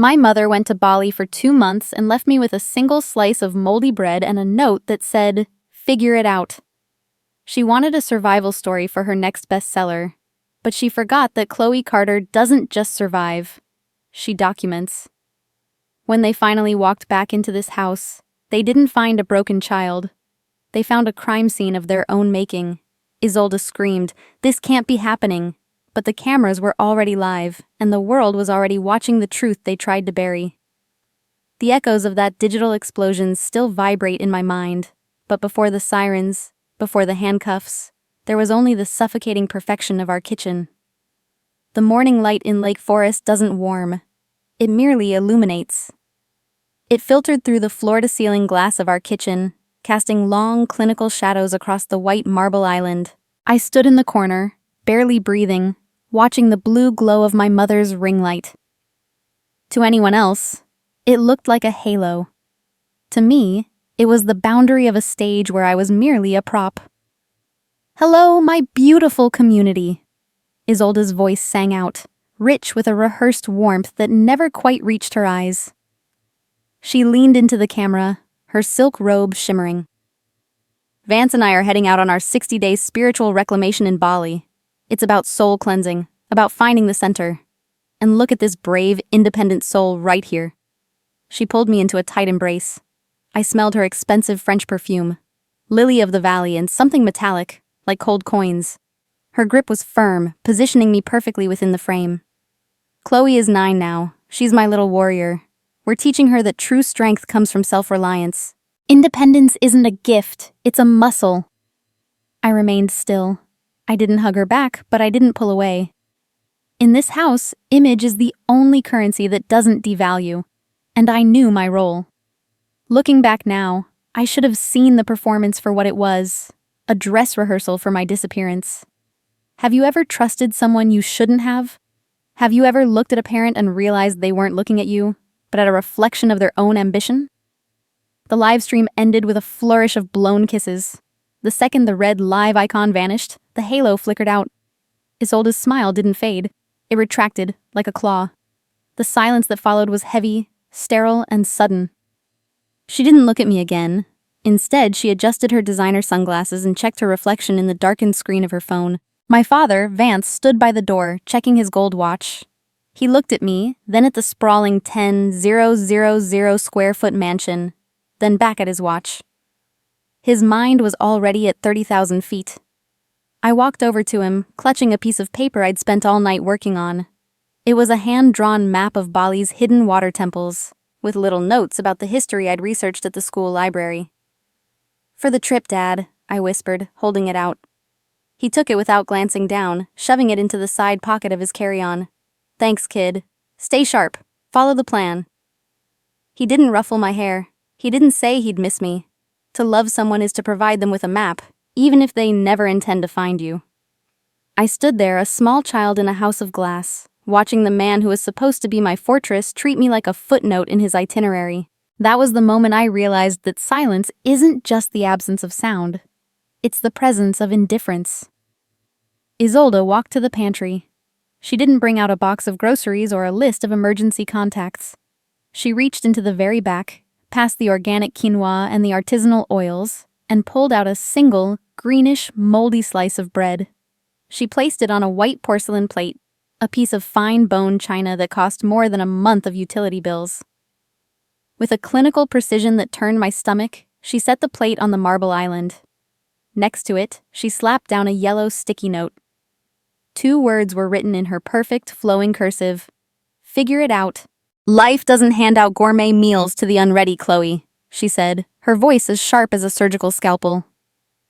My mother went to Bali for 2 months and left me with a single slice of moldy bread and a note that said, "Figure it out." She wanted a survival story for her next bestseller, but she forgot that Chloe Carter doesn't just survive, she documents. When they finally walked back into this house, they didn't find a broken child. They found a crime scene of their own making. Isolde screamed, "This can't be happening." But the cameras were already live, and the world was already watching the truth they tried to bury. The echoes of that digital explosion still vibrate in my mind, but before the sirens, before the handcuffs, there was only the suffocating perfection of our kitchen. The morning light in Lake Forest doesn't warm. It merely illuminates. It filtered through the floor-to-ceiling glass of our kitchen, casting long, clinical shadows across the white marble island. I stood in the corner, barely breathing, watching the blue glow of my mother's ring light. To anyone else, it looked like a halo. To me, it was the boundary of a stage where I was merely a prop. "Hello, my beautiful community," Isolde's voice sang out, rich with a rehearsed warmth that never quite reached her eyes. She leaned into the camera, her silk robe shimmering. "Vance and I are heading out on our 60-day spiritual reclamation in Bali. It's about soul cleansing, about finding the center. And look at this brave, independent soul right here." She pulled me into a tight embrace. I smelled her expensive French perfume, lily of the valley and something metallic, like cold coins. Her grip was firm, positioning me perfectly within the frame. "Chloe is 9 now. She's my little warrior. We're teaching her that true strength comes from self-reliance. Independence isn't a gift, it's a muscle." I remained still. I didn't hug her back, but I didn't pull away. In this house, image is the only currency that doesn't devalue, and I knew my role. Looking back now, I should have seen the performance for what it was, a dress rehearsal for my disappearance. Have you ever trusted someone you shouldn't have? Have you ever looked at a parent and realized they weren't looking at you, but at a reflection of their own ambition? The live stream ended with a flourish of blown kisses. The second the red live icon vanished, the halo flickered out. Isolde's smile didn't fade. It retracted, like a claw. The silence that followed was heavy, sterile, and sudden. She didn't look at me again. Instead, she adjusted her designer sunglasses and checked her reflection in the darkened screen of her phone. My father, Vance, stood by the door, checking his gold watch. He looked at me, then at the sprawling 10,000 square foot mansion, then back at his watch. His mind was already at 30,000 feet. I walked over to him, clutching a piece of paper I'd spent all night working on. It was a hand-drawn map of Bali's hidden water temples, with little notes about the history I'd researched at the school library. "For the trip, Dad," I whispered, holding it out. He took it without glancing down, shoving it into the side pocket of his carry-on. "Thanks, kid. Stay sharp. Follow the plan." He didn't ruffle my hair. He didn't say he'd miss me. To love someone is to provide them with a map, even if they never intend to find you. I stood there, a small child in a house of glass, watching the man who was supposed to be my fortress treat me like a footnote in his itinerary. That was the moment I realized that silence isn't just the absence of sound. It's the presence of indifference. Isolde walked to the pantry. She didn't bring out a box of groceries or a list of emergency contacts. She reached into the very back, past the organic quinoa and the artisanal oils, and pulled out a single, greenish, moldy slice of bread. She placed it on a white porcelain plate, a piece of fine bone china that cost more than a month of utility bills. With a clinical precision that turned my stomach, she set the plate on the marble island. Next to it, she slapped down a yellow sticky note. 2 words were written in her perfect, flowing cursive. "Figure it out. Life doesn't hand out gourmet meals to the unready, Chloe," she said, her voice as sharp as a surgical scalpel.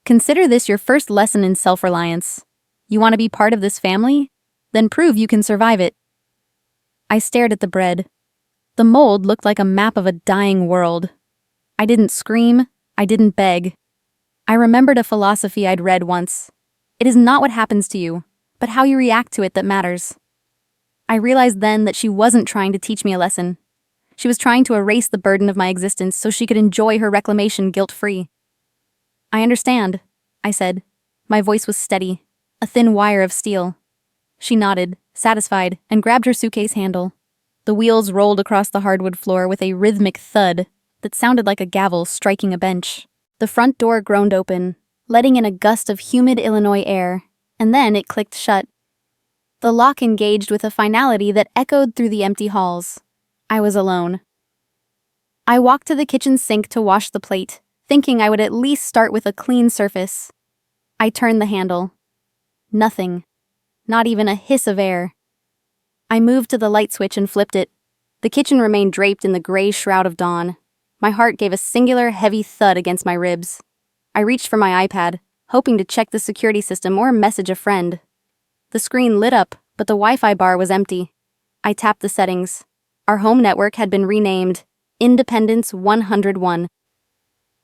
"Consider this your first lesson in self-reliance. You want to be part of this family? Then prove you can survive it." I stared at the bread. The mold looked like a map of a dying world. I didn't scream. I didn't beg. I remembered a philosophy I'd read once. It is not what happens to you, but how you react to it that matters. I realized then that she wasn't trying to teach me a lesson. She was trying to erase the burden of my existence so she could enjoy her reclamation guilt-free. "I understand," I said. My voice was steady, a thin wire of steel. She nodded, satisfied, and grabbed her suitcase handle. The wheels rolled across the hardwood floor with a rhythmic thud that sounded like a gavel striking a bench. The front door groaned open, letting in a gust of humid Illinois air, and then it clicked shut. The lock engaged with a finality that echoed through the empty halls. I was alone. I walked to the kitchen sink to wash the plate, thinking I would at least start with a clean surface. I turned the handle. Nothing. Not even a hiss of air. I moved to the light switch and flipped it. The kitchen remained draped in the gray shroud of dawn. My heart gave a singular, heavy thud against my ribs. I reached for my iPad, hoping to check the security system or message a friend. The screen lit up, but the Wi-Fi bar was empty. I tapped the settings. Our home network had been renamed Independence 101.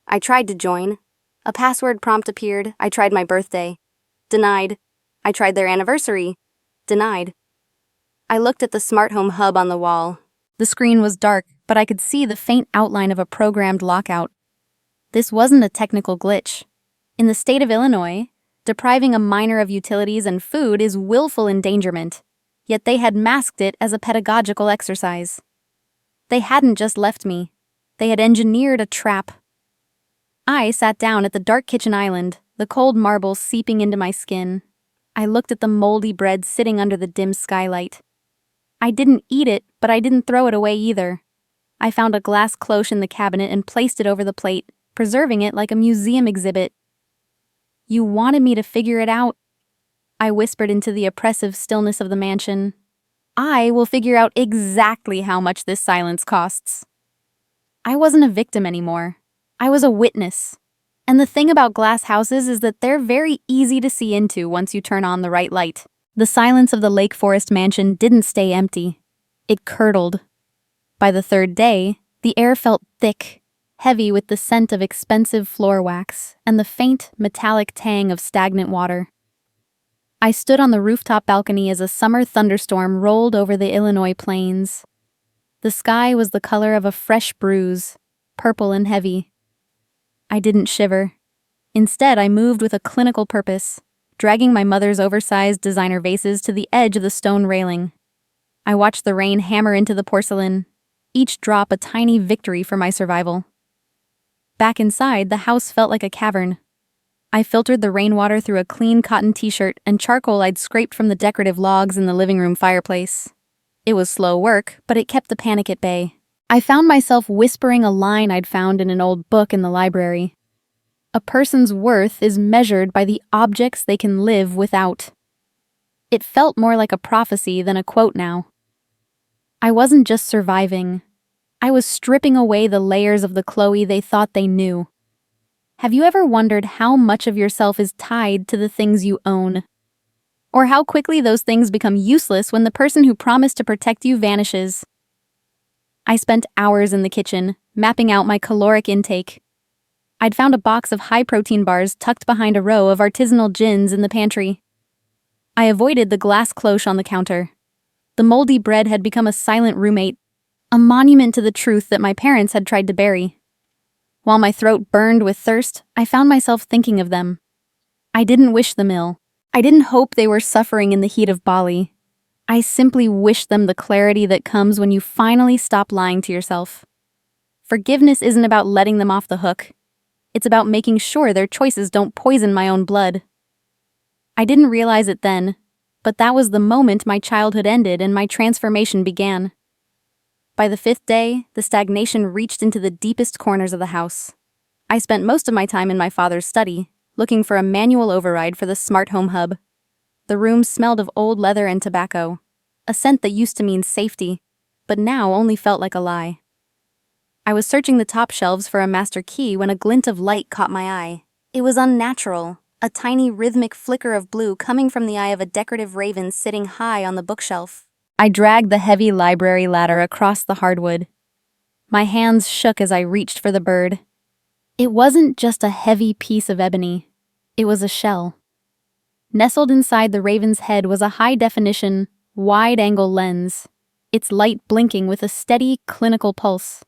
I tried to join. A password prompt appeared. I tried my birthday. Denied. I tried their anniversary. Denied. I looked at the smart home hub on the wall. The screen was dark, but I could see the faint outline of a programmed lockout. This wasn't a technical glitch. In the state of Illinois, depriving a minor of utilities and food is willful endangerment, yet they had masked it as a pedagogical exercise. They hadn't just left me. They had engineered a trap. I sat down at the dark kitchen island, the cold marble seeping into my skin. I looked at the moldy bread sitting under the dim skylight. I didn't eat it, but I didn't throw it away either. I found a glass cloche in the cabinet and placed it over the plate, preserving it like a museum exhibit. "You wanted me to figure it out," I whispered into the oppressive stillness of the mansion. "I will figure out exactly how much this silence costs." I wasn't a victim anymore. I was a witness. And the thing about glass houses is that they're very easy to see into once you turn on the right light. The silence of the Lake Forest mansion didn't stay empty. It curdled. By the third day, the air felt thick, heavy with the scent of expensive floor wax and the faint, metallic tang of stagnant water. I stood on the rooftop balcony as a summer thunderstorm rolled over the Illinois plains. The sky was the color of a fresh bruise, purple and heavy. I didn't shiver. Instead, I moved with a clinical purpose, dragging my mother's oversized designer vases to the edge of the stone railing. I watched the rain hammer into the porcelain, each drop a tiny victory for my survival. Back inside, the house felt like a cavern. I filtered the rainwater through a clean cotton t-shirt and charcoal I'd scraped from the decorative logs in the living room fireplace. It was slow work, but it kept the panic at bay. I found myself whispering a line I'd found in an old book in the library. A person's worth is measured by the objects they can live without. It felt more like a prophecy than a quote now. I wasn't just surviving. I was stripping away the layers of the Chloe they thought they knew. Have you ever wondered how much of yourself is tied to the things you own? Or how quickly those things become useless when the person who promised to protect you vanishes? I spent hours in the kitchen, mapping out my caloric intake. I'd found a box of high-protein bars tucked behind a row of artisanal gins in the pantry. I avoided the glass cloche on the counter. The moldy bread had become a silent roommate, a monument to the truth that my parents had tried to bury. While my throat burned with thirst, I found myself thinking of them. I didn't wish them ill. I didn't hope they were suffering in the heat of Bali. I simply wished them the clarity that comes when you finally stop lying to yourself. Forgiveness isn't about letting them off the hook. It's about making sure their choices don't poison my own blood. I didn't realize it then, but that was the moment my childhood ended and my transformation began. By the 5th day, the stagnation reached into the deepest corners of the house. I spent most of my time in my father's study, looking for a manual override for the smart home hub. The room smelled of old leather and tobacco, a scent that used to mean safety, but now only felt like a lie. I was searching the top shelves for a master key when a glint of light caught my eye. It was unnatural, a tiny rhythmic flicker of blue coming from the eye of a decorative raven sitting high on the bookshelf. I dragged the heavy library ladder across the hardwood. My hands shook as I reached for the bird. It wasn't just a heavy piece of ebony. It was a shell. Nestled inside the raven's head was a high-definition, wide-angle lens, its light blinking with a steady, clinical pulse.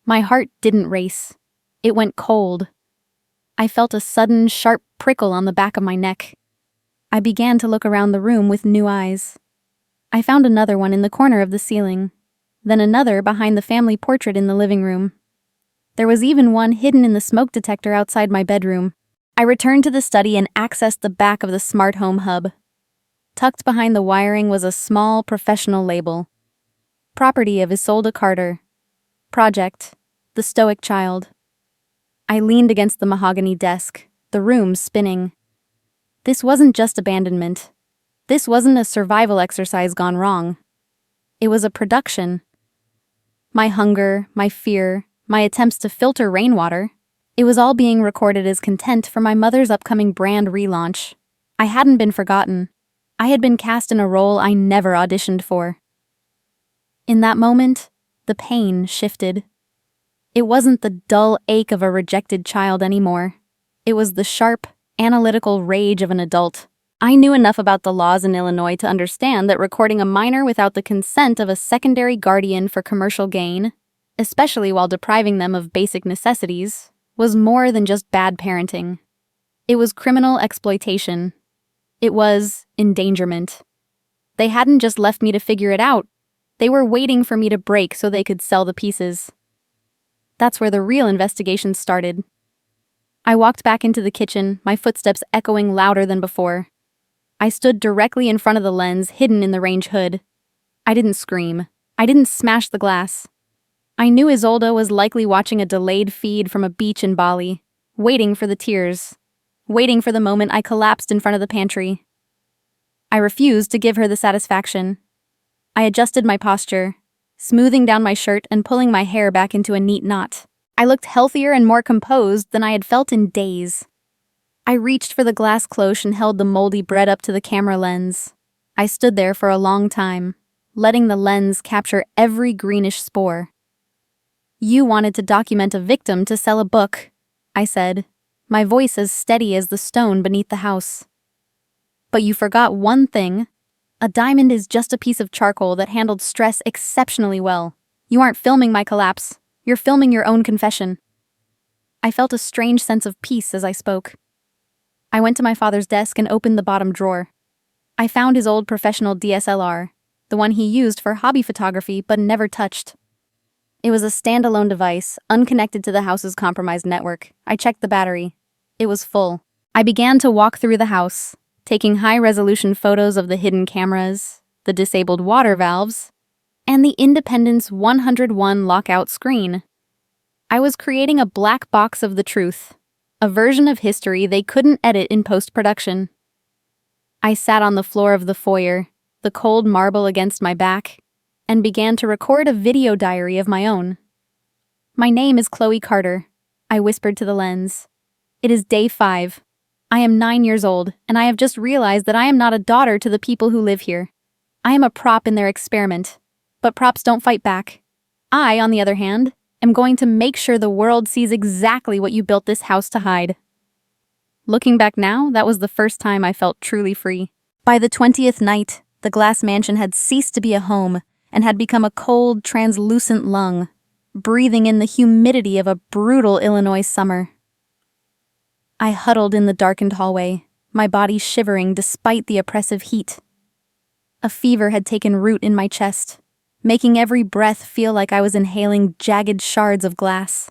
My heart didn't race. It went cold. I felt a sudden, sharp prickle on the back of my neck. I began to look around the room with new eyes. I found another one in the corner of the ceiling, then another behind the family portrait in the living room. There was even one hidden in the smoke detector outside my bedroom. I returned to the study and accessed the back of the smart home hub. Tucked behind the wiring was a small professional label. Property of Isolde Carter. Project, The Stoic Child. I leaned against the mahogany desk, the room spinning. This wasn't just abandonment. This wasn't a survival exercise gone wrong. It was a production. My hunger, my fear, my attempts to filter rainwater, it was all being recorded as content for my mother's upcoming brand relaunch. I hadn't been forgotten. I had been cast in a role I never auditioned for. In that moment, the pain shifted. It wasn't the dull ache of a rejected child anymore. It was the sharp, analytical rage of an adult. I knew enough about the laws in Illinois to understand that recording a minor without the consent of a secondary guardian for commercial gain, especially while depriving them of basic necessities, was more than just bad parenting. It was criminal exploitation. It was endangerment. They hadn't just left me to figure it out. They were waiting for me to break so they could sell the pieces. That's where the real investigation started. I walked back into the kitchen, my footsteps echoing louder than before. I stood directly in front of the lens, hidden in the range hood. I didn't scream. I didn't smash the glass. I knew Isolde was likely watching a delayed feed from a beach in Bali, waiting for the tears, waiting for the moment I collapsed in front of the pantry. I refused to give her the satisfaction. I adjusted my posture, smoothing down my shirt and pulling my hair back into a neat knot. I looked healthier and more composed than I had felt in days. I reached for the glass cloche and held the moldy bread up to the camera lens. I stood there for a long time, letting the lens capture every greenish spore. "You wanted to document a victim to sell a book," I said, my voice as steady as the stone beneath the house. "But you forgot one thing. A diamond is just a piece of charcoal that handled stress exceptionally well. You aren't filming my collapse. You're filming your own confession." I felt a strange sense of peace as I spoke. I went to my father's desk and opened the bottom drawer. I found his old professional DSLR, the one he used for hobby photography but never touched. It was a standalone device, unconnected to the house's compromised network. I checked the battery. It was full. I began to walk through the house, taking high-resolution photos of the hidden cameras, the disabled water valves, and the Independence 101 lockout screen. I was creating a black box of the truth, a version of history they couldn't edit in post-production. I sat on the floor of the foyer, the cold marble against my back, and began to record a video diary of my own. "My name is Chloe Carter," I whispered to the lens. "It is day 5. I am 9 years old, and I have just realized that I am not a daughter to the people who live here. I am a prop in their experiment, but props don't fight back. I, on the other hand, am going to make sure the world sees exactly what you built this house to hide." Looking back now, that was the first time I felt truly free. By the 20th night, the glass mansion had ceased to be a home and had become a cold, translucent lung, breathing in the humidity of a brutal Illinois summer. I huddled in the darkened hallway, my body shivering despite the oppressive heat. A fever had taken root in my chest, making every breath feel like I was inhaling jagged shards of glass.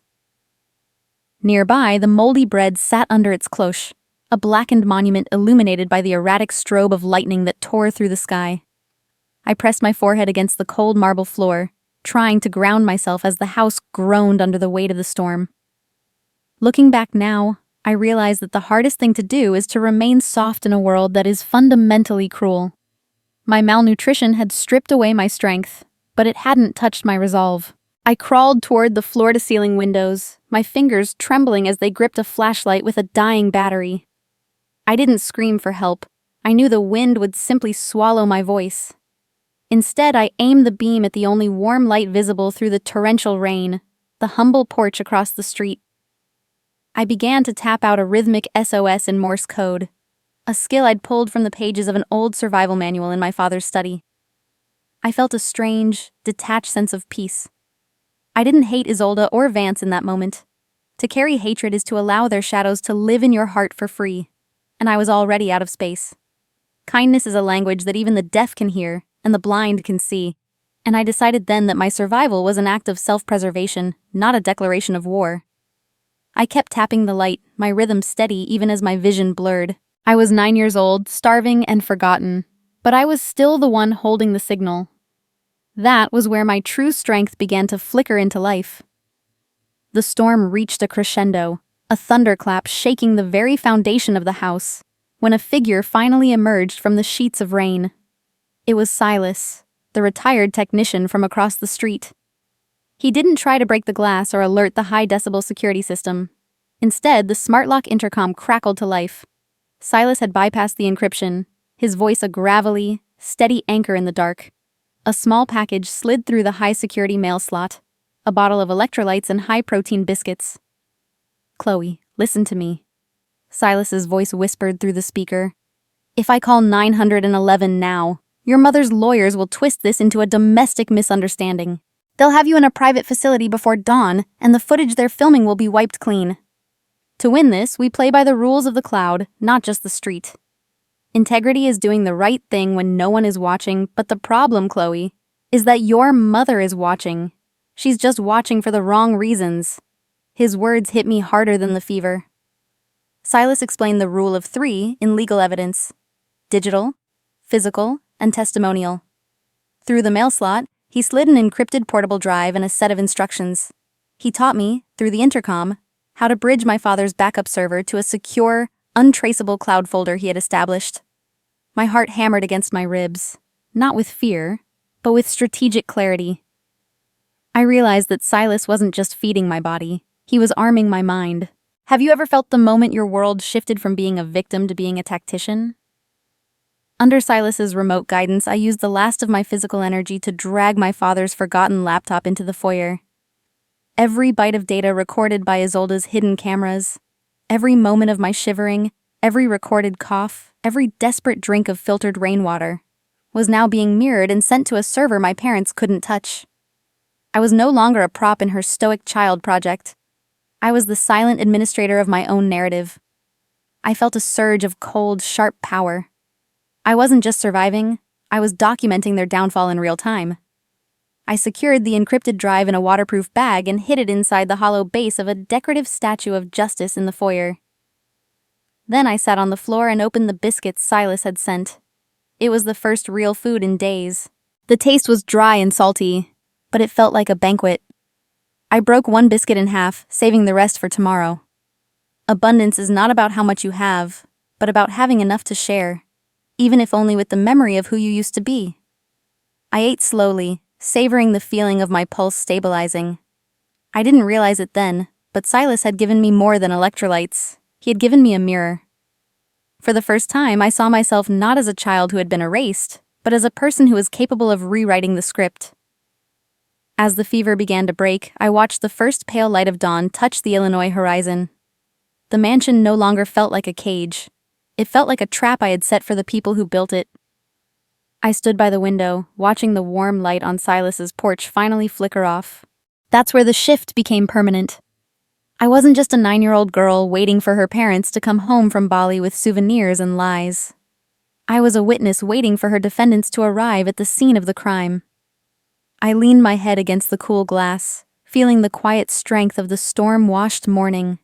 Nearby, the moldy bread sat under its cloche, a blackened monument illuminated by the erratic strobe of lightning that tore through the sky. I pressed my forehead against the cold marble floor, trying to ground myself as the house groaned under the weight of the storm. Looking back now, I realize that the hardest thing to do is to remain soft in a world that is fundamentally cruel. My malnutrition had stripped away my strength, but it hadn't touched my resolve. I crawled toward the floor-to-ceiling windows, my fingers trembling as they gripped a flashlight with a dying battery. I didn't scream for help. I knew the wind would simply swallow my voice. Instead, I aimed the beam at the only warm light visible through the torrential rain, the humble porch across the street. I began to tap out a rhythmic SOS in Morse code, a skill I'd pulled from the pages of an old survival manual in my father's study. I felt a strange, detached sense of peace. I didn't hate Isolde or Vance in that moment. To carry hatred is to allow their shadows to live in your heart for free, and I was already out of space. Kindness is a language that even the deaf can hear, and the blind can see, And I decided then that my survival was an act of self-preservation, not a declaration of war. I kept tapping the light, my rhythm steady even as my vision blurred. I was 9 years old, starving and forgotten, but I was still the one holding the signal. That was where my true strength began to flicker into life. The storm reached a crescendo, a thunderclap shaking the very foundation of the house, when a figure finally emerged from the sheets of rain. It was Silas, the retired technician from across the street. He didn't try to break the glass or alert the high-decibel security system. Instead, the smart lock intercom crackled to life. Silas had bypassed the encryption, his voice a gravelly, steady anchor in the dark. A small package slid through the high-security mail slot, a bottle of electrolytes and high-protein biscuits. "Chloe, listen to me," Silas's voice whispered through the speaker. "If I call 911 now, your mother's lawyers will twist this into a domestic misunderstanding. They'll have you in a private facility before dawn, and the footage they're filming will be wiped clean. To win this, we play by the rules of the cloud, not just the street. Integrity is doing the right thing when no one is watching, but the problem, Chloe, is that your mother is watching. She's just watching for the wrong reasons." His words hit me harder than the fever. Silas explained the rule of 3 in legal evidence: digital, physical, and testimonial. Through the mail slot, he slid an encrypted portable drive and a set of instructions. He taught me, through the intercom, how to bridge my father's backup server to a secure, untraceable cloud folder he had established. My heart hammered against my ribs, not with fear, but with strategic clarity. I realized that Silas wasn't just feeding my body, he was arming my mind. Have you ever felt the moment your world shifted from being a victim to being a tactician? Under Silas's remote guidance, I used the last of my physical energy to drag my father's forgotten laptop into the foyer. Every byte of data recorded by Isolde's hidden cameras, every moment of my shivering, every recorded cough, every desperate drink of filtered rainwater, was now being mirrored and sent to a server my parents couldn't touch. I was no longer a prop in her stoic child project. I was the silent administrator of my own narrative. I felt a surge of cold, sharp power. I wasn't just surviving, I was documenting their downfall in real time. I secured the encrypted drive in a waterproof bag and hid it inside the hollow base of a decorative statue of justice in the foyer. Then I sat on the floor and opened the biscuits Silas had sent. It was the first real food in days. The taste was dry and salty, but it felt like a banquet. I broke one biscuit in half, saving the rest for tomorrow. Abundance is not about how much you have, but about having enough to share, even if only with the memory of who you used to be. I ate slowly, savoring the feeling of my pulse stabilizing. I didn't realize it then, but Silas had given me more than electrolytes. He had given me a mirror. For the first time, I saw myself not as a child who had been erased, but as a person who was capable of rewriting the script. As the fever began to break, I watched the first pale light of dawn touch the Illinois horizon. The mansion no longer felt like a cage. It felt like a trap I had set for the people who built it. I stood by the window, watching the warm light on Silas's porch finally flicker off. That's where the shift became permanent. I wasn't just a 9-year-old girl waiting for her parents to come home from Bali with souvenirs and lies. I was a witness waiting for her defendants to arrive at the scene of the crime. I leaned my head against the cool glass, feeling the quiet strength of the storm-washed morning.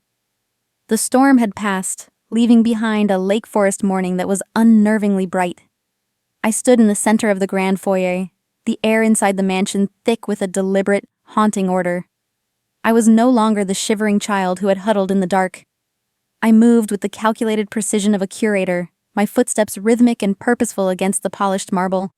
The storm had passed, leaving behind a lake forest morning that was unnervingly bright. I stood in the center of the grand foyer, the air inside the mansion thick with a deliberate, haunting order. I was no longer the shivering child who had huddled in the dark. I moved with the calculated precision of a curator, my footsteps rhythmic and purposeful against the polished marble.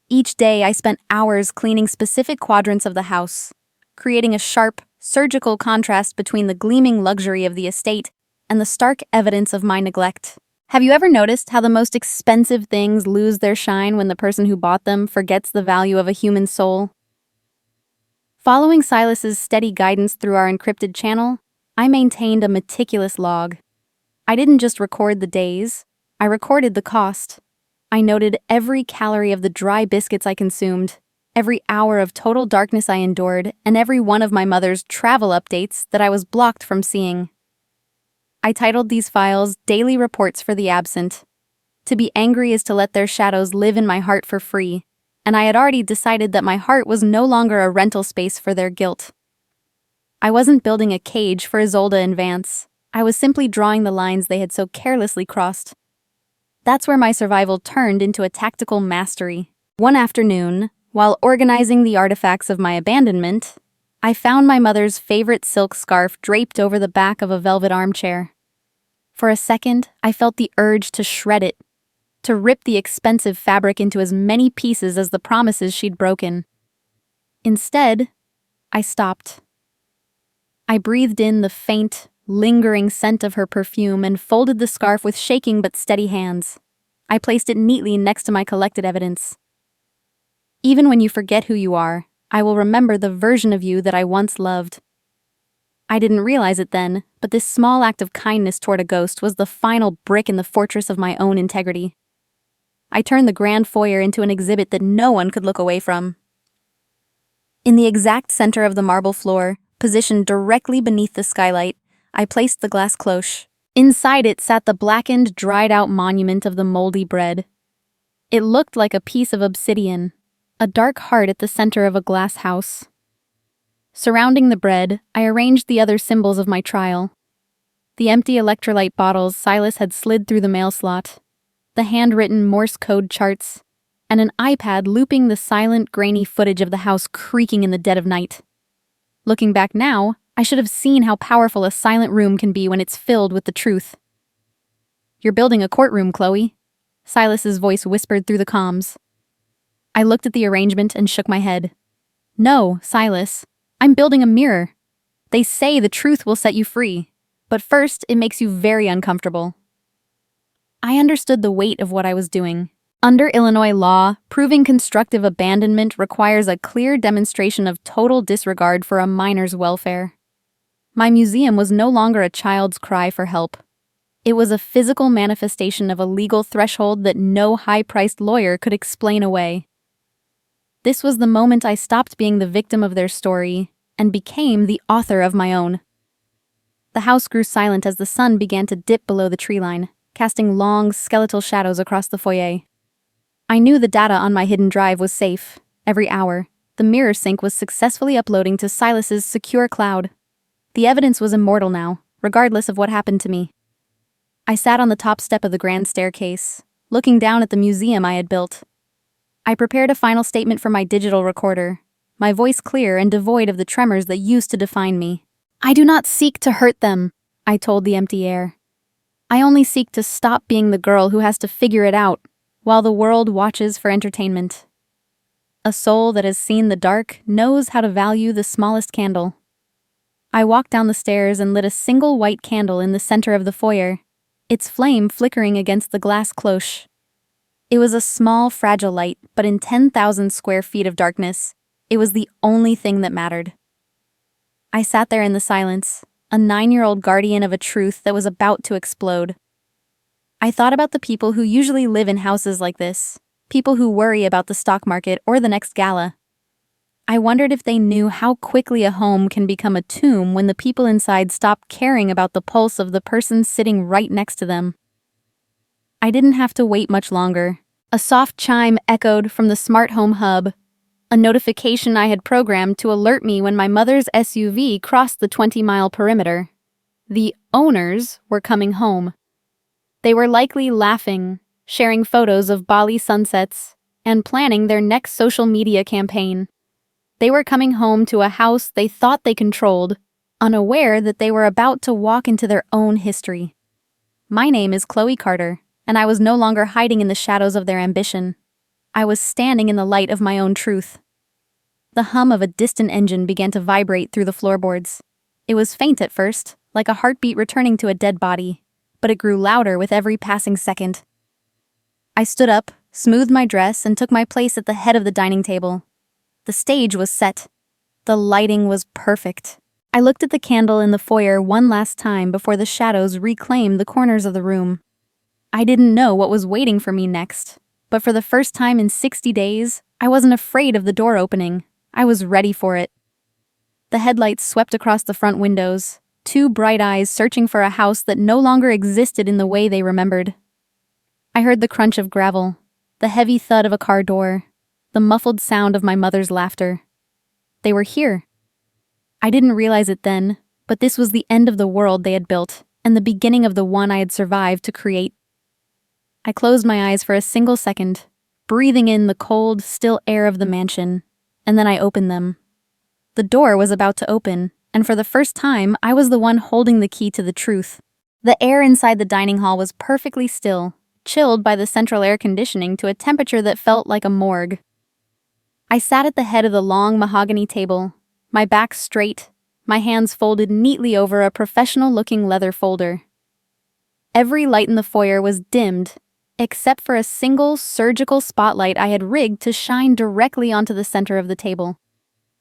Each day I spent hours cleaning specific quadrants of the house, creating a sharp, surgical contrast between the gleaming luxury of the estate and the stark evidence of my neglect. Have you ever noticed how the most expensive things lose their shine when the person who bought them forgets the value of a human soul? Following Silas's steady guidance through our encrypted channel, I maintained a meticulous log. I didn't just record the days, I recorded the cost. I noted every calorie of the dry biscuits I consumed, every hour of total darkness I endured, and every one of my mother's travel updates that I was blocked from seeing. I titled these files Daily Reports for the Absent. To be angry is to let their shadows live in my heart for free, and I had already decided that my heart was no longer a rental space for their guilt. I wasn't building a cage for Isolde and Vance. I was simply drawing the lines they had so carelessly crossed. That's where my survival turned into a tactical mastery. One afternoon, while organizing the artifacts of my abandonment, I found my mother's favorite silk scarf draped over the back of a velvet armchair. For a second, I felt the urge to shred it, to rip the expensive fabric into as many pieces as the promises she'd broken. Instead, I stopped. I breathed in the faint, lingering scent of her perfume and folded the scarf with shaking but steady hands. I placed it neatly next to my collected evidence. Even when you forget who you are, I will remember the version of you that I once loved. I didn't realize it then, but this small act of kindness toward a ghost was the final brick in the fortress of my own integrity. I turned the grand foyer into an exhibit that no one could look away from. In the exact center of the marble floor, positioned directly beneath the skylight, I placed the glass cloche. Inside it sat the blackened, dried-out monument of the moldy bread. It looked like a piece of obsidian, a dark heart at the center of a glass house. Surrounding the bread, I arranged the other symbols of my trial. The empty electrolyte bottles Silas had slid through the mail slot, the handwritten Morse code charts, and an iPad looping the silent, grainy footage of the house creaking in the dead of night. Looking back now, I should have seen how powerful a silent room can be when it's filled with the truth. "You're building a courtroom, Chloe," Silas's voice whispered through the comms. I looked at the arrangement and shook my head. "No, Silas, I'm building a mirror. They say the truth will set you free, but first it makes you very uncomfortable." I understood the weight of what I was doing. Under Illinois law, proving constructive abandonment requires a clear demonstration of total disregard for a minor's welfare. My museum was no longer a child's cry for help. It was a physical manifestation of a legal threshold that no high-priced lawyer could explain away. This was the moment I stopped being the victim of their story and became the author of my own. The house grew silent as the sun began to dip below the tree line, casting long, skeletal shadows across the foyer. I knew the data on my hidden drive was safe. Every hour, the mirror sync was successfully uploading to Silas's secure cloud. The evidence was immortal now, regardless of what happened to me. I sat on the top step of the grand staircase, looking down at the museum I had built. I prepared a final statement for my digital recorder, my voice clear and devoid of the tremors that used to define me. "I do not seek to hurt them," I told the empty air. "I only seek to stop being the girl who has to figure it out, while the world watches for entertainment. A soul that has seen the dark knows how to value the smallest candle." I walked down the stairs and lit a single white candle in the center of the foyer, its flame flickering against the glass cloche. It was a small, fragile light, but in 10,000 square feet of darkness, it was the only thing that mattered. I sat there in the silence, a 9-year-old guardian of a truth that was about to explode. I thought about the people who usually live in houses like this, people who worry about the stock market or the next gala. I wondered if they knew how quickly a home can become a tomb when the people inside stop caring about the pulse of the person sitting right next to them. I didn't have to wait much longer. A soft chime echoed from the smart home hub, a notification I had programmed to alert me when my mother's SUV crossed the 20-mile perimeter. The owners were coming home. They were likely laughing, sharing photos of Bali sunsets, and planning their next social media campaign. They were coming home to a house they thought they controlled, unaware that they were about to walk into their own history. My name is Chloe Carter, and I was no longer hiding in the shadows of their ambition. I was standing in the light of my own truth. The hum of a distant engine began to vibrate through the floorboards. It was faint at first, like a heartbeat returning to a dead body, but it grew louder with every passing second. I stood up, smoothed my dress, and took my place at the head of the dining table. The stage was set. The lighting was perfect. I looked at the candle in the foyer one last time before the shadows reclaimed the corners of the room. I didn't know what was waiting for me next, but for the first time in 60 days, I wasn't afraid of the door opening. I was ready for it. The headlights swept across the front windows, two bright eyes searching for a house that no longer existed in the way they remembered. I heard the crunch of gravel, the heavy thud of a car door, the muffled sound of my mother's laughter. They were here. I didn't realize it then, but this was the end of the world they had built, and the beginning of the one I had survived to create. I closed my eyes for a single second, breathing in the cold, still air of the mansion, and then I opened them. The door was about to open, and for the first time, I was the one holding the key to the truth. The air inside the dining hall was perfectly still, chilled by the central air conditioning to a temperature that felt like a morgue. I sat at the head of the long mahogany table, my back straight, my hands folded neatly over a professional-looking leather folder. Every light in the foyer was dimmed, except for a single surgical spotlight I had rigged to shine directly onto the center of the table.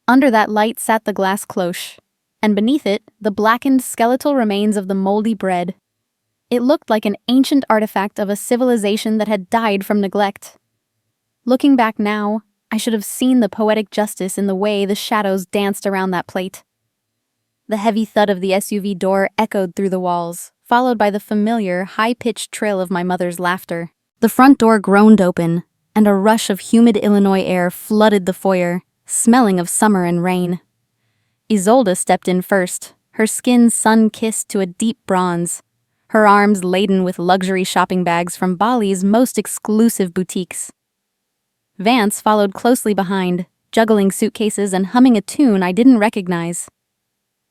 Under that light sat the glass cloche, and beneath it, the blackened skeletal remains of the moldy bread. It looked like an ancient artifact of a civilization that had died from neglect. Looking back now, I should have seen the poetic justice in the way the shadows danced around that plate. The heavy thud of the SUV door echoed through the walls, followed by the familiar, high-pitched trill of my mother's laughter. The front door groaned open, and a rush of humid Illinois air flooded the foyer, smelling of summer and rain. Isolde stepped in first, her skin sun-kissed to a deep bronze, her arms laden with luxury shopping bags from Bali's most exclusive boutiques. Vance followed closely behind, juggling suitcases and humming a tune I didn't recognize.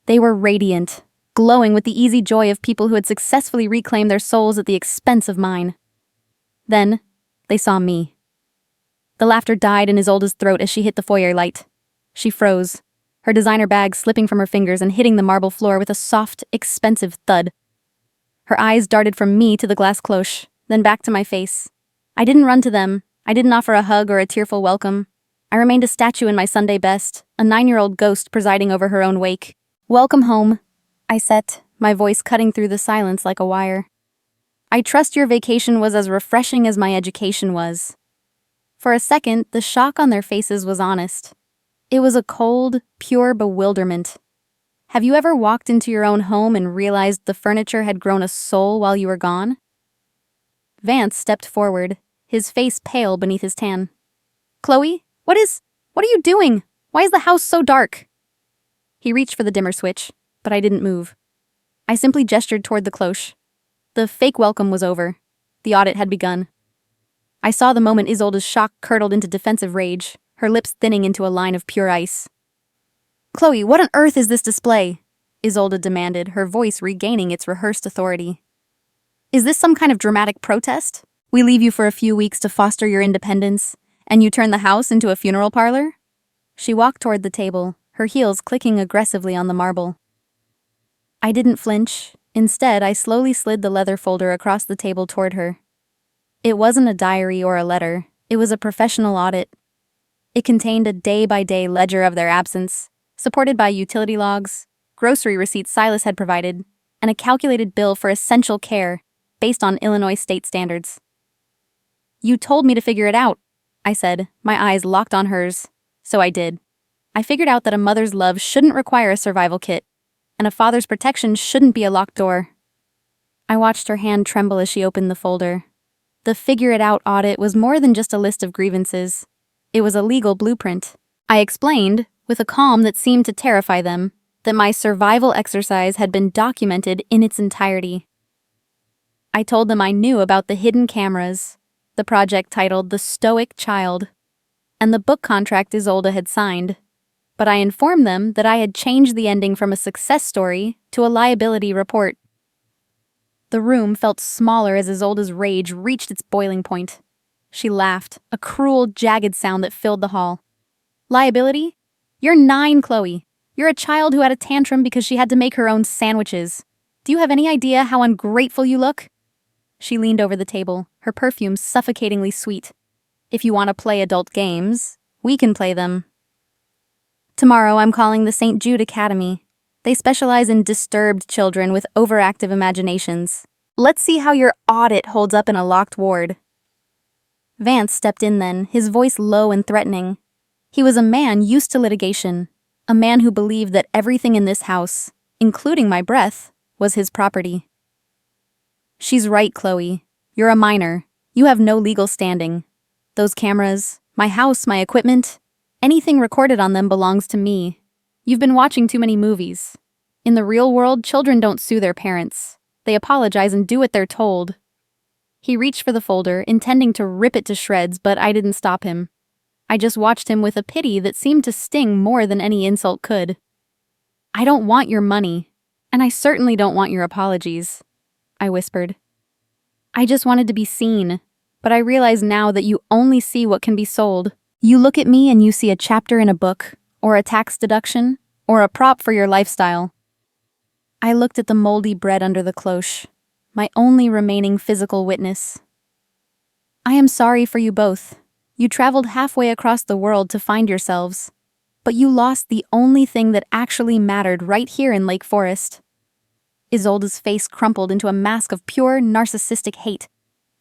They were radiant, glowing with the easy joy of people who had successfully reclaimed their souls at the expense of mine. Then, they saw me. The laughter died in Isolde's throat as she hit the foyer light. She froze, her designer bag slipping from her fingers and hitting the marble floor with a soft, expensive thud. Her eyes darted from me to the glass cloche, then back to my face. I didn't run to them. I didn't offer a hug or a tearful welcome. I remained a statue in my Sunday best, a 9-year-old ghost presiding over her own wake. "Welcome home," I said, my voice cutting through the silence like a wire. "I trust your vacation was as refreshing as my education was." For a second, the shock on their faces was honest. It was a cold, pure bewilderment. Have you ever walked into your own home and realized the furniture had grown a soul while you were gone? Vance stepped forward, his face pale beneath his tan. "Chloe, what are you doing? Why is the house so dark?" He reached for the dimmer switch, but I didn't move. I simply gestured toward the cloche. The fake welcome was over. The audit had begun. I saw the moment Isolde's shock curdled into defensive rage, her lips thinning into a line of pure ice. "Chloe, what on earth is this display?" Isolde demanded, her voice regaining its rehearsed authority. "Is this some kind of dramatic protest? We leave you for a few weeks to foster your independence, and you turn the house into a funeral parlor?" She walked toward the table, her heels clicking aggressively on the marble. I didn't flinch. Instead, I slowly slid the leather folder across the table toward her. It wasn't a diary or a letter. It was a professional audit. It contained a day-by-day ledger of their absence, supported by utility logs, grocery receipts Silas had provided, and a calculated bill for essential care based on Illinois state standards. "You told me to figure it out," I said, my eyes locked on hers. So I did. I figured out that a mother's love shouldn't require a survival kit, and a father's protection shouldn't be a locked door. I watched her hand tremble as she opened the folder. The Figure It Out audit was more than just a list of grievances. It was a legal blueprint. I explained, with a calm that seemed to terrify them, that my survival exercise had been documented in its entirety. I told them I knew about the hidden cameras, the project titled The Stoic Child, and the book contract Isolde had signed. But I informed them that I had changed the ending from a success story to a liability report. The room felt smaller as Isolde's rage reached its boiling point. She laughed, a cruel, jagged sound that filled the hall. "Liability? You're 9, Chloe. You're a child who had a tantrum because she had to make her own sandwiches. Do you have any idea how ungrateful you look?" She leaned over the table, her perfume suffocatingly sweet. "If you want to play adult games, we can play them. Tomorrow I'm calling the St. Jude Academy. They specialize in disturbed children with overactive imaginations. Let's see how your audit holds up in a locked ward." Vance stepped in then, his voice low and threatening. He was a man used to litigation, a man who believed that everything in this house, including my breath, was his property. "She's right, Chloe. You're a minor. You have no legal standing. Those cameras, My house, my equipment. Anything recorded on them belongs to me. You've been watching too many movies. In the real world, children don't sue their parents. They apologize and do what they're told. He reached for the folder, intending to rip it to shreds, but I didn't stop him. I just watched him with a pity that seemed to sting more than any insult could. I don't want your money, and I certainly don't want your apologies, I whispered. I just wanted to be seen, but I realize now that you only see what can be sold. You look at me and you see a chapter in a book, or a tax deduction, or a prop for your lifestyle. I looked at the moldy bread under the cloche, my only remaining physical witness. I am sorry for you both. You traveled halfway across the world to find yourselves, but you lost the only thing that actually mattered right here in Lake Forest. Isolde's face crumpled into a mask of pure, narcissistic hate.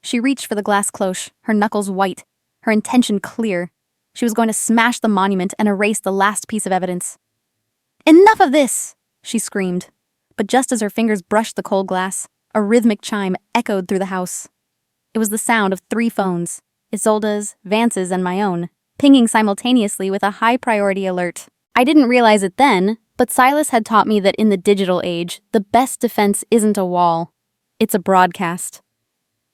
She reached for the glass cloche, her knuckles white, her intention clear. She was going to smash the monument and erase the last piece of evidence. "Enough of this!" she screamed. But just as her fingers brushed the cold glass, a rhythmic chime echoed through the house. It was the sound of 3 phones, Isolde's, Vance's, and my own, pinging simultaneously with a high-priority alert. I didn't realize it then, but Silas had taught me that in the digital age, the best defense isn't a wall. It's a broadcast.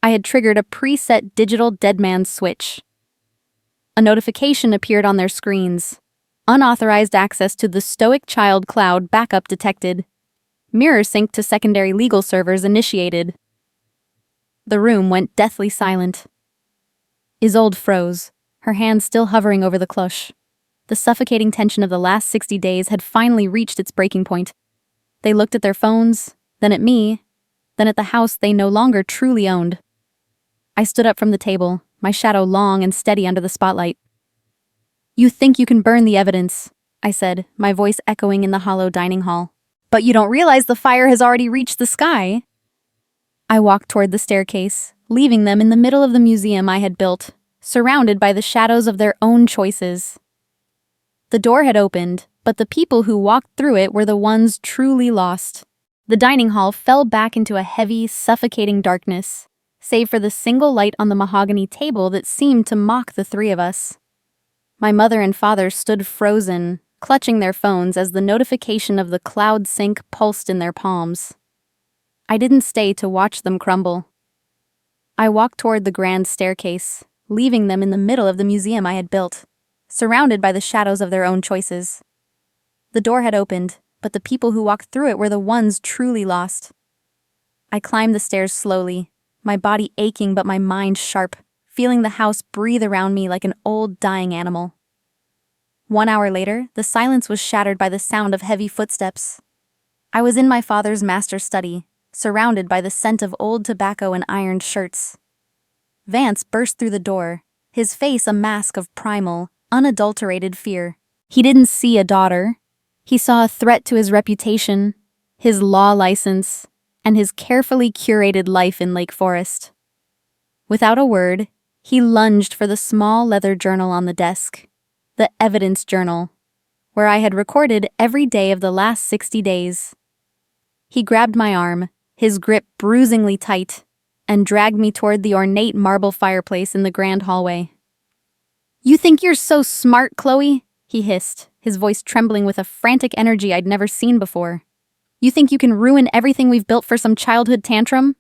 I had triggered a preset digital deadman switch. A notification appeared on their screens. Unauthorized access to the Stoic Child cloud backup detected. Mirror sync to secondary legal servers initiated. The room went deathly silent. Isolde froze, her hands still hovering over the cloche. The suffocating tension of the last 60 days had finally reached its breaking point. They looked at their phones, then at me, then at the house they no longer truly owned. I stood up from the table, my shadow long and steady under the spotlight. "You think you can burn the evidence," I said, my voice echoing in the hollow dining hall. "But you don't realize the fire has already reached the sky." I walked toward the staircase, leaving them in the middle of the museum I had built, surrounded by the shadows of their own choices. The door had opened, but the people who walked through it were the ones truly lost. The dining hall fell back into a heavy, suffocating darkness, save for the single light on the mahogany table that seemed to mock the 3 of us. My mother and father stood frozen, clutching their phones as the notification of the cloud sync pulsed in their palms. I didn't stay to watch them crumble. I walked toward the grand staircase, leaving them in the middle of the museum I had built, surrounded by the shadows of their own choices. The door had opened, but the people who walked through it were the ones truly lost. I climbed the stairs slowly, my body aching but my mind sharp, feeling the house breathe around me like an old dying animal. 1 hour later, the silence was shattered by the sound of heavy footsteps. I was in my father's master study, surrounded by the scent of old tobacco and ironed shirts. Vance burst through the door, his face a mask of primal, unadulterated fear. He didn't see a daughter. He saw a threat to his reputation, his law license, and his carefully curated life in Lake Forest. Without a word, he lunged for the small leather journal on the desk, the evidence journal, where I had recorded every day of the last 60 days. He grabbed my arm, his grip bruisingly tight, and dragged me toward the ornate marble fireplace in the grand hallway. "You think you're so smart, Chloe?" he hissed, his voice trembling with a frantic energy I'd never seen before. "You think you can ruin everything we've built for some childhood tantrum?"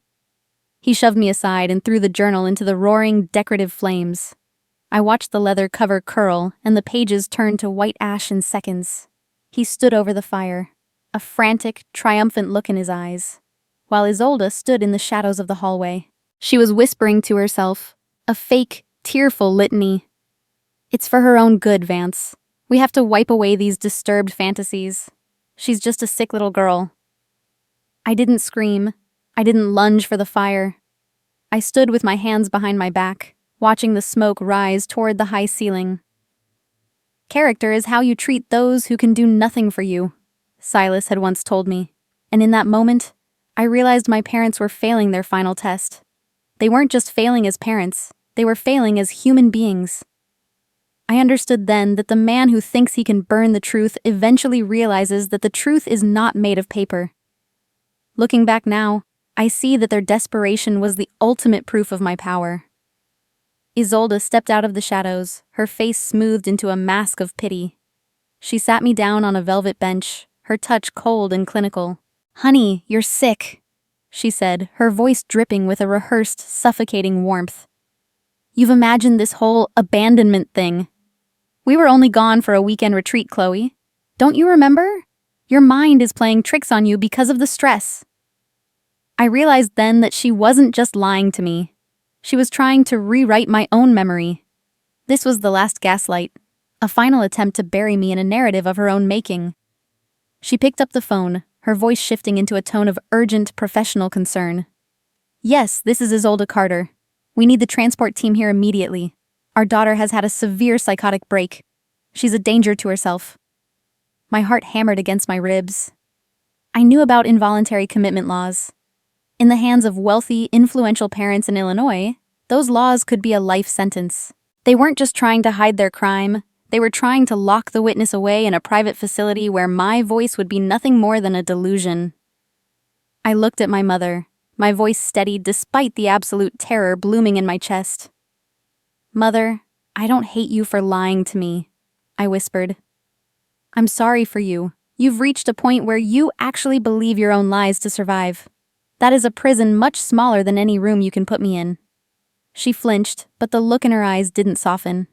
He shoved me aside and threw the journal into the roaring, decorative flames. I watched the leather cover curl and the pages turn to white ash in seconds. He stood over the fire, a frantic, triumphant look in his eyes, while Isolde stood in the shadows of the hallway. She was whispering to herself, a fake, tearful litany. "It's for her own good, Vance. We have to wipe away these disturbed fantasies. She's just a sick little girl." I didn't scream. I didn't lunge for the fire. I stood with my hands behind my back, watching the smoke rise toward the high ceiling. "Character is how you treat those who can do nothing for you," Silas had once told me, and in that moment, I realized my parents were failing their final test. They weren't just failing as parents, they were failing as human beings. I understood then that the man who thinks he can burn the truth eventually realizes that the truth is not made of paper. Looking back now, I see that their desperation was the ultimate proof of my power. Isolde stepped out of the shadows, her face smoothed into a mask of pity. She sat me down on a velvet bench, her touch cold and clinical. "Honey, you're sick," she said, her voice dripping with a rehearsed, suffocating warmth. "You've imagined this whole abandonment thing. We were only gone for a weekend retreat, Chloe. Don't you remember? Your mind is playing tricks on you because of the stress." I realized then that she wasn't just lying to me. She was trying to rewrite my own memory. This was the last gaslight, a final attempt to bury me in a narrative of her own making. She picked up the phone, her voice shifting into a tone of urgent professional concern. "Yes, this is Isolde Carter. We need the transport team here immediately. Our daughter has had a severe psychotic break. She's a danger to herself." My heart hammered against my ribs. I knew about involuntary commitment laws. In the hands of wealthy, influential parents in Illinois, those laws could be a life sentence. They weren't just trying to hide their crime, they were trying to lock the witness away in a private facility where my voice would be nothing more than a delusion. I looked at my mother, my voice steadied despite the absolute terror blooming in my chest. "Mother, I don't hate you for lying to me," I whispered. "I'm sorry for you. You've reached a point where you actually believe your own lies to survive. That is a prison much smaller than any room you can put me in." She flinched, but the look in her eyes didn't soften.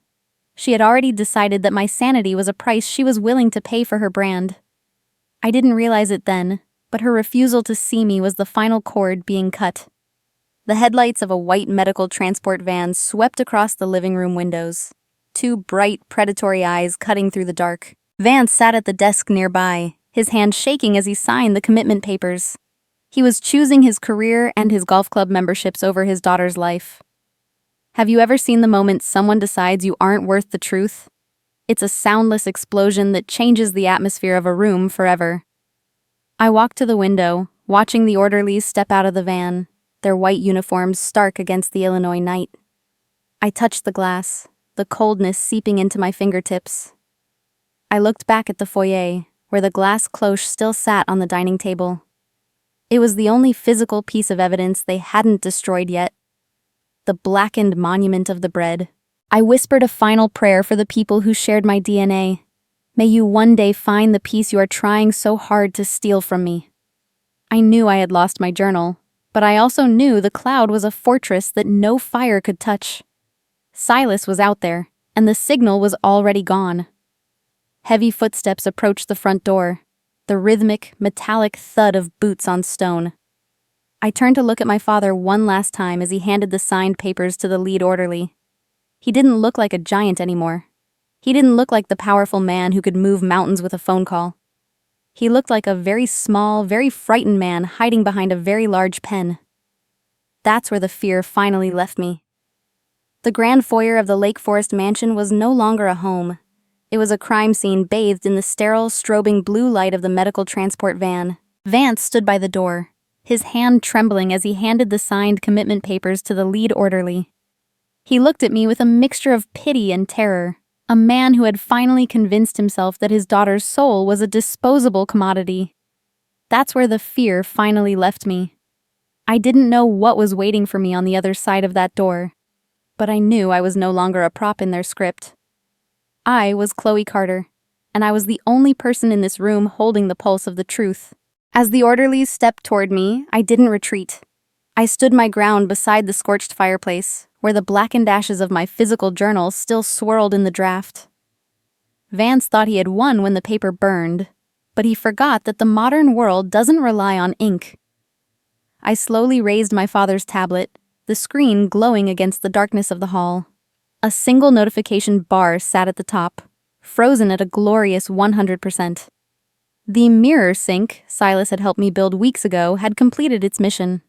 She had already decided that my sanity was a price she was willing to pay for her brand. I didn't realize it then, but her refusal to see me was the final cord being cut. The headlights of a white medical transport van swept across the living room windows, two bright, predatory eyes cutting through the dark. Vance sat at the desk nearby, his hand shaking as he signed the commitment papers. He was choosing his career and his golf club memberships over his daughter's life. Have you ever seen the moment someone decides you aren't worth the truth? It's a soundless explosion that changes the atmosphere of a room forever. I walked to the window, watching the orderlies step out of the van, their white uniforms stark against the Illinois night. I touched the glass, the coldness seeping into my fingertips. I looked back at the foyer, where the glass cloche still sat on the dining table. It was the only physical piece of evidence they hadn't destroyed yet. The blackened monument of the bread. I whispered a final prayer for the people who shared my DNA. May you one day find the piece you are trying so hard to steal from me. I knew I had lost my journal, but I also knew the cloud was a fortress that no fire could touch. Silas was out there, and the signal was already gone. Heavy footsteps approached the front door, the rhythmic, metallic thud of boots on stone. I turned to look at my father one last time as he handed the signed papers to the lead orderly. He didn't look like a giant anymore. He didn't look like the powerful man who could move mountains with a phone call. He looked like a very small, very frightened man hiding behind a very large pen. That's where the fear finally left me. The grand foyer of the Lake Forest mansion was no longer a home. It was a crime scene bathed in the sterile, strobing blue light of the medical transport van. Vance stood by the door, his hand trembling as he handed the signed commitment papers to the lead orderly. He looked at me with a mixture of pity and terror, a man who had finally convinced himself that his daughter's soul was a disposable commodity. That's where the fear finally left me. I didn't know what was waiting for me on the other side of that door, but I knew I was no longer a prop in their script. I was Chloe Carter, and I was the only person in this room holding the pulse of the truth. As the orderlies stepped toward me, I didn't retreat. I stood my ground beside the scorched fireplace, where the blackened ashes of my physical journal still swirled in the draft. Vance thought he had won when the paper burned, but he forgot that the modern world doesn't rely on ink. I slowly raised my father's tablet, the screen glowing against the darkness of the hall. A single notification bar sat at the top, frozen at a glorious 100%. The mirror sync Silas had helped me build weeks ago had completed its mission.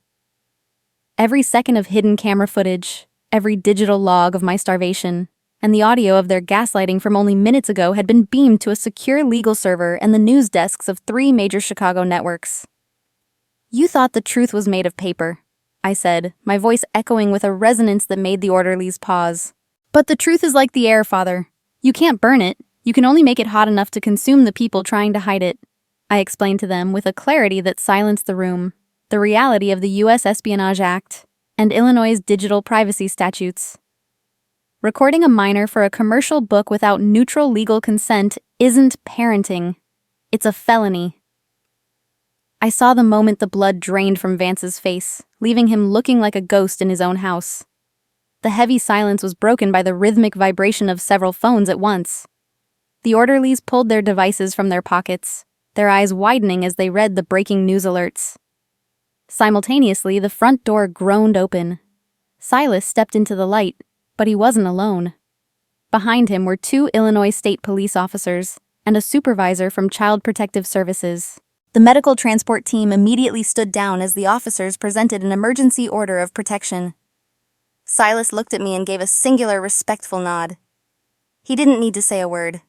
Every second of hidden camera footage, every digital log of my starvation, and the audio of their gaslighting from only minutes ago had been beamed to a secure legal server and the news desks of 3 major Chicago networks. "You thought the truth was made of paper," I said, my voice echoing with a resonance that made the orderlies pause. "But the truth is like the air, Father. You can't burn it. You can only make it hot enough to consume the people trying to hide it," I explained to them with a clarity that silenced the room. The reality of the U.S. Espionage Act and Illinois' digital privacy statutes. Recording a minor for a commercial book without neutral legal consent isn't parenting. It's a felony. I saw the moment the blood drained from Vance's face, leaving him looking like a ghost in his own house. The heavy silence was broken by the rhythmic vibration of several phones at once. The orderlies pulled their devices from their pockets, their eyes widening as they read the breaking news alerts. Simultaneously, the front door groaned open. Silas stepped into the light, but he wasn't alone. Behind him were 2 Illinois State Police officers and a supervisor from Child Protective Services. The medical transport team immediately stood down as the officers presented an emergency order of protection. Silas looked at me and gave a singular, respectful nod. He didn't need to say a word.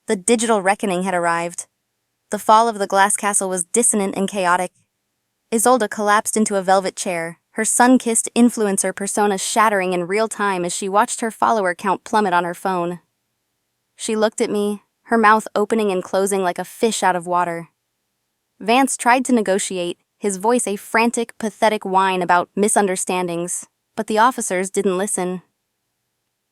The digital reckoning had arrived. The fall of the glass castle was dissonant and chaotic. Isolde collapsed into a velvet chair, her sun-kissed influencer persona shattering in real time as she watched her follower count plummet on her phone. She looked at me, her mouth opening and closing like a fish out of water. Vance tried to negotiate, his voice a frantic, pathetic whine about misunderstandings, but the officers didn't listen.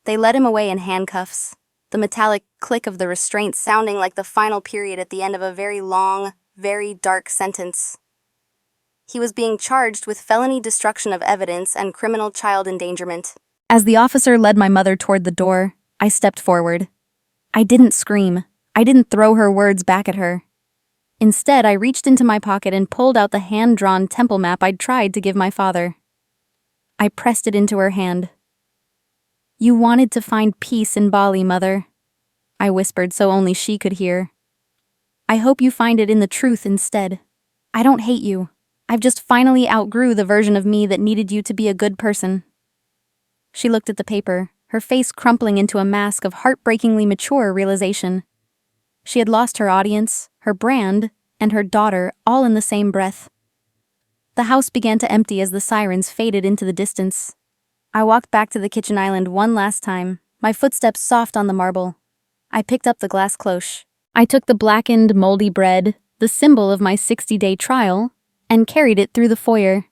They led him away in handcuffs, the metallic click of the restraints sounding like the final period at the end of a very long, very dark sentence. He was being charged with felony destruction of evidence and criminal child endangerment. As the officer led my mother toward the door, I stepped forward. I didn't scream. I didn't throw her words back at her. Instead, I reached into my pocket and pulled out the hand-drawn temple map I'd tried to give my father. I pressed it into her hand. "You wanted to find peace in Bali, Mother," I whispered so only she could hear. "I hope you find it in the truth instead. I don't hate you. I've just finally outgrew the version of me that needed you to be a good person." She looked at the paper, her face crumpling into a mask of heartbreakingly mature realization. She had lost her audience, her brand, and her daughter all in the same breath. The house began to empty as the sirens faded into the distance. I walked back to the kitchen island one last time, my footsteps soft on the marble. I picked up the glass cloche. I took the blackened, moldy bread, the symbol of my 60-day trial, and carried it through the foyer.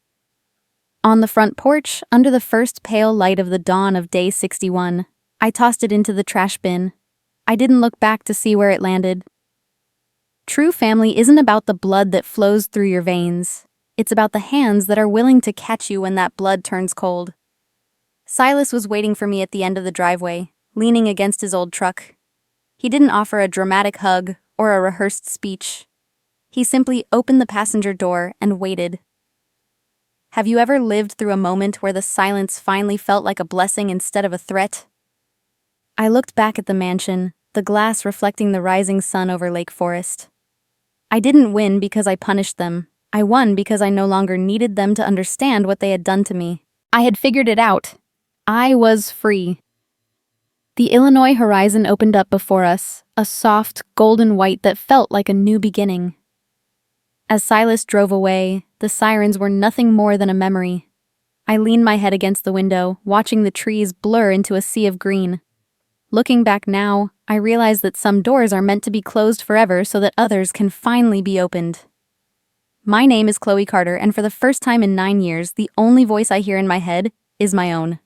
On the front porch, under the first pale light of the dawn of day 61, I tossed it into the trash bin. I didn't look back to see where it landed. True family isn't about the blood that flows through your veins. It's about the hands that are willing to catch you when that blood turns cold. Silas was waiting for me at the end of the driveway, leaning against his old truck. He didn't offer a dramatic hug or a rehearsed speech. He simply opened the passenger door and waited. Have you ever lived through a moment where the silence finally felt like a blessing instead of a threat? I looked back at the mansion, the glass reflecting the rising sun over Lake Forest. I didn't win because I punished them. I won because I no longer needed them to understand what they had done to me. I had figured it out. I was free. The Illinois horizon opened up before us, a soft, golden white that felt like a new beginning. As Silas drove away, the sirens were nothing more than a memory. I leaned my head against the window, watching the trees blur into a sea of green. Looking back now, I realize that some doors are meant to be closed forever so that others can finally be opened. My name is Chloe Carter, and for the first time in 9 years, the only voice I hear in my head is my own.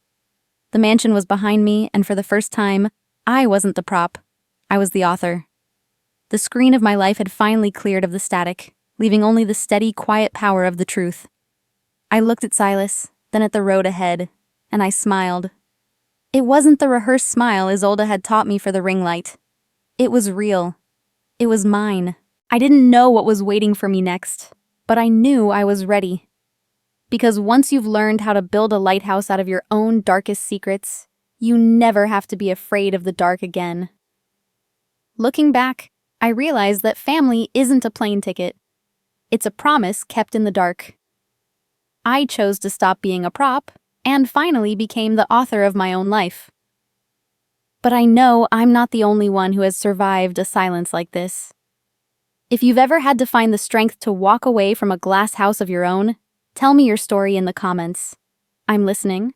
The mansion was behind me, and for the first time, I wasn't the prop. I was the author. The screen of my life had finally cleared of the static, leaving only the steady, quiet power of the truth. I looked at Silas, then at the road ahead, and I smiled. It wasn't the rehearsed smile Isolde had taught me for the ring light. It was real. It was mine. I didn't know what was waiting for me next, but I knew I was ready. Because once you've learned how to build a lighthouse out of your own darkest secrets, you never have to be afraid of the dark again. Looking back, I realized that family isn't a plane ticket. It's a promise kept in the dark. I chose to stop being a prop, and finally became the author of my own life. But I know I'm not the only one who has survived a silence like this. If you've ever had to find the strength to walk away from a glass house of your own, tell me your story in the comments. I'm listening.